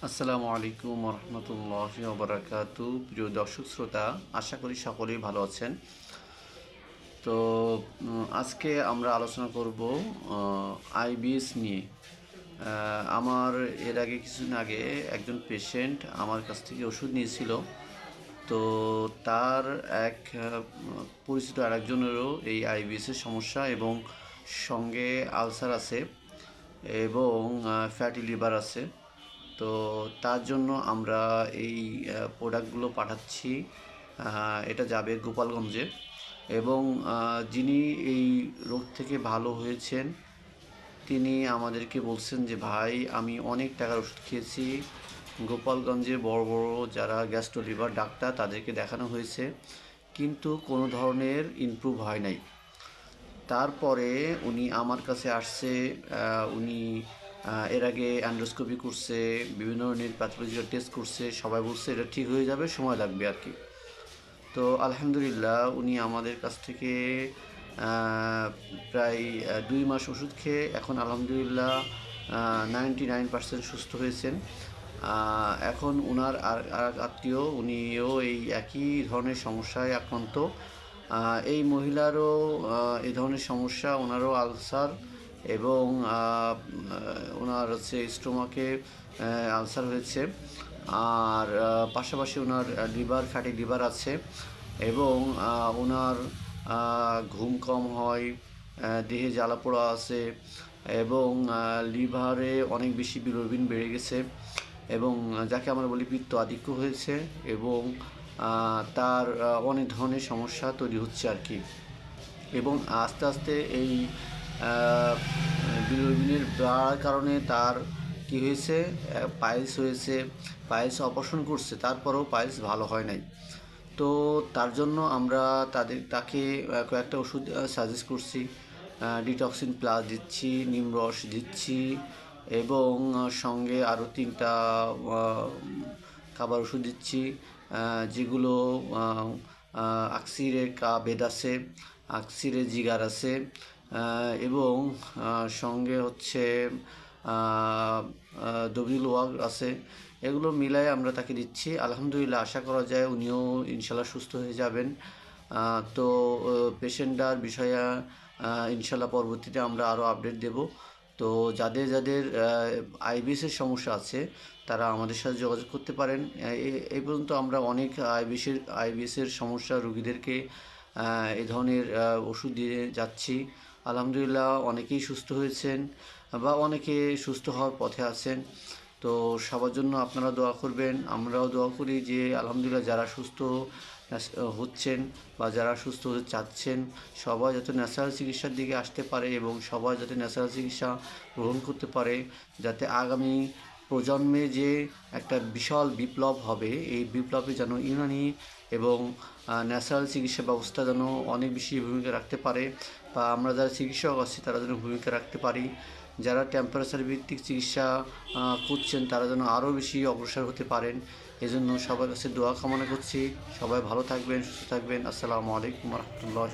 আসসালামু আলাইকুম রহমতুল্লাহি ওবরাকাতু। প্রিয় দর্শক শ্রোতা, আশা করি সকলেই ভালো আছেন। তো আজকে আমরা আলোচনা করব আইবিএস নিয়ে। আমার এর আগে কিছুদিন আগে একজন পেশেন্ট আমার কাছ থেকে ওষুধ নিয়েছিল। তো তার এক পরিচিত আরেকজনেরও এই আইবিএসের সমস্যা এবং সঙ্গে আলসার আছে এবং ফ্যাটি লিভার আছে। তো তার জন্য আমরা এই প্রোডাক্টগুলো পাঠাচ্ছি। এটা যাবে গোপালগঞ্জে এবং যিনি এই রোগ থেকে ভালো হয়েছেন তিনি আমাদেরকে বলছেন যে ভাই, আমি অনেক টাকার ওষুধ খেয়েছি, গোপালগঞ্জে বড় বড় যারা গ্যাস্ট্রো লিভার ডাক্তার তাদেরকে দেখানো হয়েছে, কিন্তু কোনো ধরনের ইমপ্রুভ হয় নাই। তারপরে উনি আমার কাছে আসছে। উনি এর আগে অ্যান্ডোস্কোপি করছে, বিভিন্ন ধরনের প্যাথোলজিক্যাল টেস্ট করছে, সবাই বলছে এটা ঠিক হয়ে যাবে, সময় লাগবে আর কি। তো আলহামদুলিল্লাহ উনি আমাদের কাছ থেকে প্রায় 2 মাস ওষুধ খেয়ে এখন আলহামদুলিল্লাহ 99% সুস্থ হয়েছেন। এখন ওনার আর আত্মীয়, উনিও এই একই ধরনের সমস্যায় আক্রান্ত। এই মহিলারও এই ধরনের সমস্যা, ওনারও আলসার এবং ওনার হচ্ছে স্টোমাকে আলসার হয়েছে। আর পাশাপাশি ওনার ফ্যাটি লিভার আছে এবং ওনার ঘুম কম হয়, দেহে জ্বালাপোড়া আছে এবং লিভারে অনেক বেশি বিলিরুবিন বেড়ে গেছে এবং যাকে আমরা বলি পিত্ত আধিক্য হয়েছে এবং তার অনেক ধরনের সমস্যা তৈরি হচ্ছে আর কি। এবং আস্তে আস্তে এই বিলিরুবিনের বাড়ার কারণে তার কি হয়েছে, পাইলস হয়েছে। পাইলস অপারেশন করছে, তারপরেও পাইলস ভালো হয় নাই। তো তার জন্য আমরা তাকে কয়েকটা ওষুধ সাজেস্ট করছি। ডিটক্সিন প্লাস দিচ্ছি, নিমরস দিচ্ছি এবং সঙ্গে আরও 3টা খাবার ওষুধ দিচ্ছি, যেগুলো আকসিরে বেদ আছে, আকসিরে জিগার আছে এবং সঙ্গে হচ্ছে দবিল ওয়াগ আছে। এগুলো মিলাই আমরা তাকে দিচ্ছি। আলহামদুলিল্লাহ আশা করা যায় উনিও ইনশাল্লাহ সুস্থ হয়ে যাবেন। তো পেশেন্টটার বিষয়ে ইনশাল্লাহ পরবর্তীতে আমরা আরও আপডেট দেব। তো যাদের যাদের আইবিএসের সমস্যা আছে তারা আমাদের সাথে যোগাযোগ করতে পারেন। এই পর্যন্ত আমরা অনেক আইবিএসের সমস্যা রোগীদেরকে এই ধরনের ওষুধ দিয়ে যাচ্ছি। আলহামদুলিল্লাহ অনেকেই সুস্থ হয়েছেন বা অনেকে সুস্থ হওয়ার পথে আছেন। তো সবার জন্য আপনারা দোয়া করবেন, আমরাও দোয়া করি যে আলহামদুলিল্লাহ যারা সুস্থ হচ্ছেন বা যারা সুস্থ হতে চাচ্ছেন সবাই যাতে ন্যাচারাল চিকিৎসার দিকে আসতে পারে এবং সবাই যাতে ন্যাচারাল চিকিৎসা গ্রহণ করতে পারে, যাতে আগামী প্রজন্মে যে একটা বিশাল বিপ্লব হবে, এই বিপ্লবে যেন ইউনানি এবং ন্যাচারাল চিকিৎসা ব্যবস্থা যেন অনেক বেশি ভূমিকা রাখতে পারে বা আমরা যারা চিকিৎসক আছি তারা যেন ভূমিকা রাখতে পারি। যারা টেম্পারেচার ভিত্তিক চিকিৎসা করছেন তারা যেন আরও বেশি অগ্রসর হতে পারেন। এজন্য সবার কাছে দোয়া কামনা করছি। সবাই ভালো থাকবেন, সুস্থ থাকবেন। আসসালামু আলাইকুম রহমতুল্লাহ।